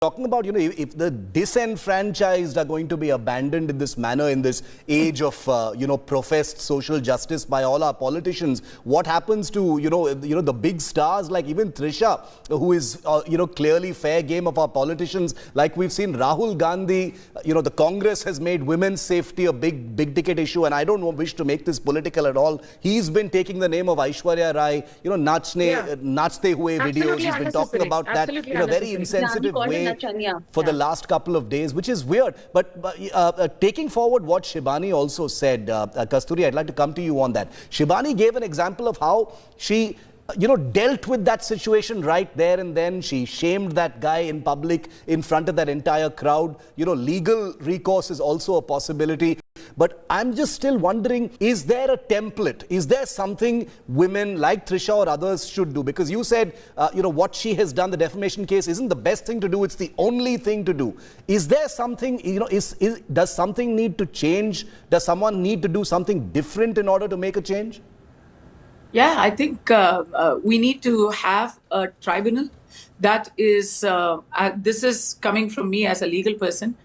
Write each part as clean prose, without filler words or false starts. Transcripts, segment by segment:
talking about, if the disenfranchised are going to be abandoned in this manner, in this age of, professed social justice by all our politicians, what happens to, the big stars like even Trisha, who is, clearly fair game of our politicians, like we've seen Rahul Gandhi, the Congress has made women's safety a big ticket issue, and I don't wish to make this political at all. He's been taking the name of Aishwarya Rai, Nachte Hue videos. He's been talking about that in a very insensitive way for the last couple of days, which is weird. But taking forward what Shivani also said, Kasturi, I'd like to come to you on that. Shivani gave an example of how she dealt with that situation right there and then. She shamed that guy in public in front of that entire crowd. Legal recourse is also a possibility. But I'm just still wondering, is there a template? Is there something women like Trisha or others should do? Because you said, what she has done, the defamation case, isn't the best thing to do. It's the only thing to do. Is there something, does something need to change? Does someone need to do something different in order to make a change? Yeah, I think we need to have a tribunal that is, this is coming from me as a legal person.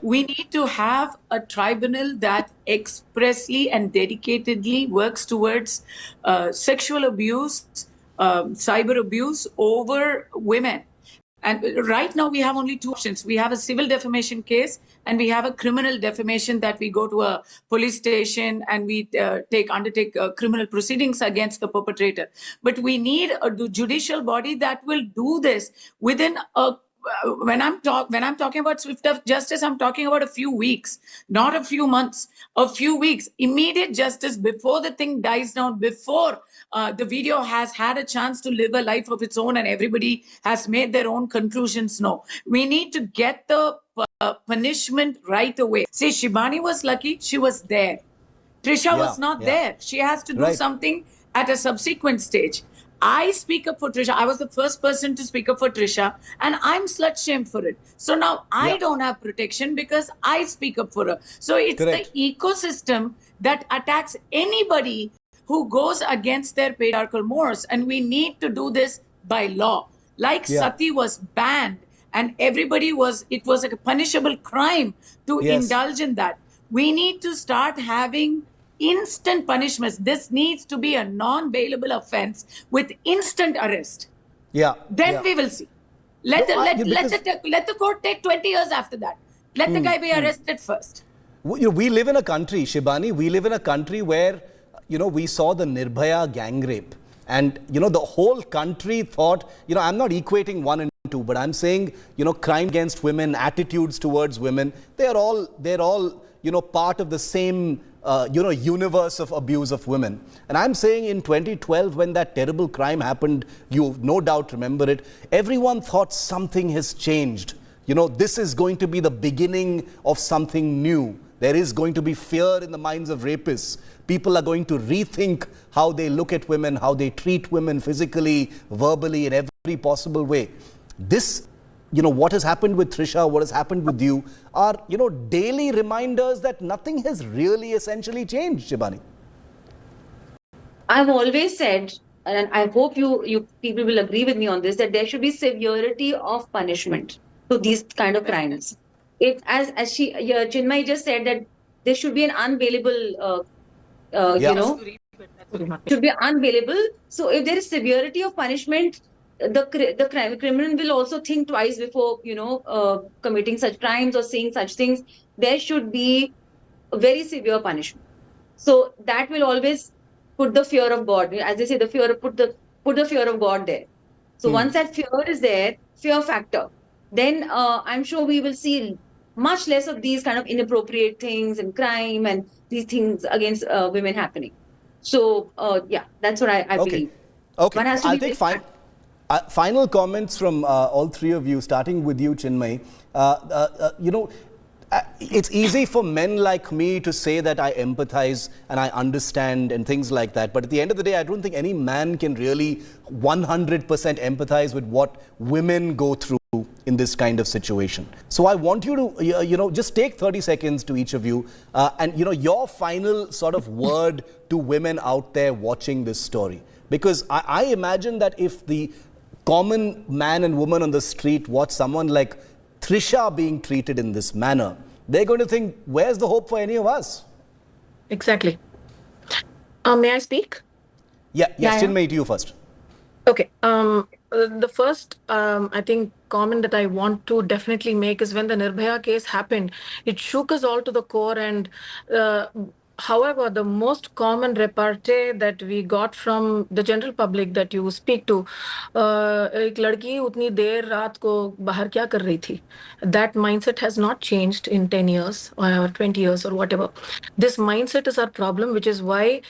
We need to have a tribunal that expressly and dedicatedly works towards sexual abuse, cyber abuse over women. And right now we have only two options. We have a civil defamation case and we have a criminal defamation that we go to a police station and we undertake criminal proceedings against the perpetrator. But we need a judicial body that will do this within a when I'm talking about swift justice, I'm talking about a few weeks, not a few months, a few weeks, immediate justice before the thing dies down, before the video has had a chance to live a life of its own and everybody has made their own conclusions. No, we need to get the punishment right away. See, Shivani was lucky, she was there. Trisha was not there. She has to do something at a subsequent stage. I speak up for Trisha. I was the first person to speak up for Trisha and I'm slut shamed for it. So now I don't have protection because I speak up for her. So it's the ecosystem that attacks anybody who goes against their patriarchal mores. And we need to do this by law. Like Sati was banned and everybody was, it was like a punishable crime to indulge in that. We need to start having instant punishments. This needs to be a non-bailable offense with instant arrest. Then we will see. Let the court take 20 years after that. Let the guy be arrested first. We live in a country, Shivani, we live in a country where, we saw the Nirbhaya gang rape. And, the whole country thought, I'm not equating one and two, but I'm saying, crime against women, attitudes towards women, they're all, part of the same universe of abuse of women. And I'm saying in 2012, when that terrible crime happened, you no doubt remember it, everyone thought something has changed. This is going to be the beginning of something new. There is going to be fear in the minds of rapists. People are going to rethink how they look at women, how they treat women physically, verbally, in every possible way. This, what has happened with Trisha, what has happened with you are, daily reminders that nothing has really essentially changed, Shivani. I've always said, and I hope you people will agree with me on this, that there should be severity of punishment to these kind of crimes. If, as Chinmayi just said, that there should be an unbailable, should be unbailable. So if there is severity of punishment, the criminal will also think twice before, committing such crimes or saying such things. There should be a very severe punishment. So that will always put the fear of God, as they say, put the fear of God there. So once that fear is there, fear factor, then I'm sure we will see much less of these kind of inappropriate things and crime and these things against women happening. So that's what I believe. Okay, I'll take final comments from all three of you, starting with you, Chinmayi. It's easy for men like me to say that I empathize and I understand and things like that. But at the end of the day, I don't think any man can really 100% empathize with what women go through in this kind of situation. So I want you to, just take 30 seconds to each of you and, your final sort of word to women out there watching this story. Because I imagine that if the common man and woman on the street watch someone like Trisha being treated in this manner, they're going to think, where's the hope for any of us? Exactly. May I speak? Yes, Chinmayi, to you first. Okay. The first, I think, comment that I want to definitely make is when the Nirbhaya case happened, it shook us all to the core. And however, the most common repartee that we got from the general public that you speak to, एक लड़की उतनी देर रात को बाहर क्या कर रही थी? That mindset has not changed in 10 years or 20 years or whatever. This mindset is our problem, which is why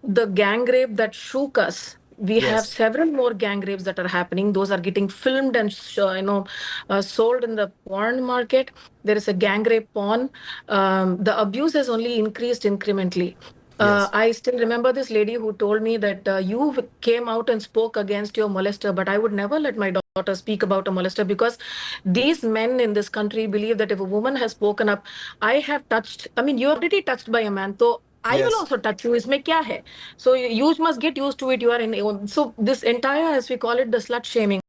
the gang rape that shook us, we have several more gang rapes that are happening. Those are getting filmed and sold in the porn market. There is a gang rape porn. The abuse has only increased incrementally. I still remember this lady who told me that you came out and spoke against your molester, but I would never let my daughter speak about a molester, because these men in this country believe that if a woman has spoken up, I have touched, I mean, you're already touched by a man, so I will also touch you. Isme kya hai? So you must get used to it. You are in. So this entire, as we call it, the slut shaming,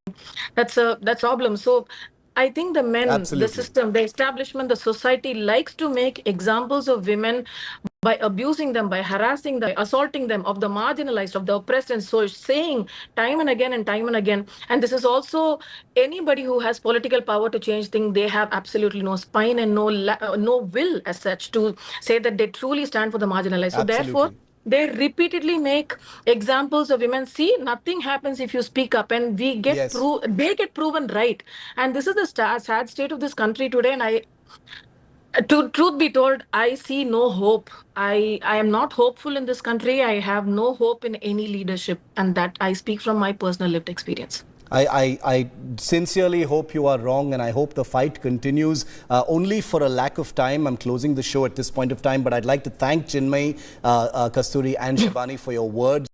that's a problem. So I think the men, the system, the establishment, the society likes to make examples of women by abusing them, by harassing them, assaulting them, of the marginalized, of the oppressed, and so saying time and again and time and again. And this is also anybody who has political power to change things, they have absolutely no spine and no will as such to say that they truly stand for the marginalized. So therefore, they repeatedly make examples of women. See, nothing happens if you speak up, and we get they get proven right. And this is the sad state of this country today. And to truth be told, I see no hope. I am not hopeful in this country. I have no hope in any leadership, and that I speak from my personal lived experience. I sincerely hope you are wrong, and I hope the fight continues. Only for a lack of time, I'm closing the show at this point of time, but I'd like to thank Chinmayi, Kasturi and Shivani for your words.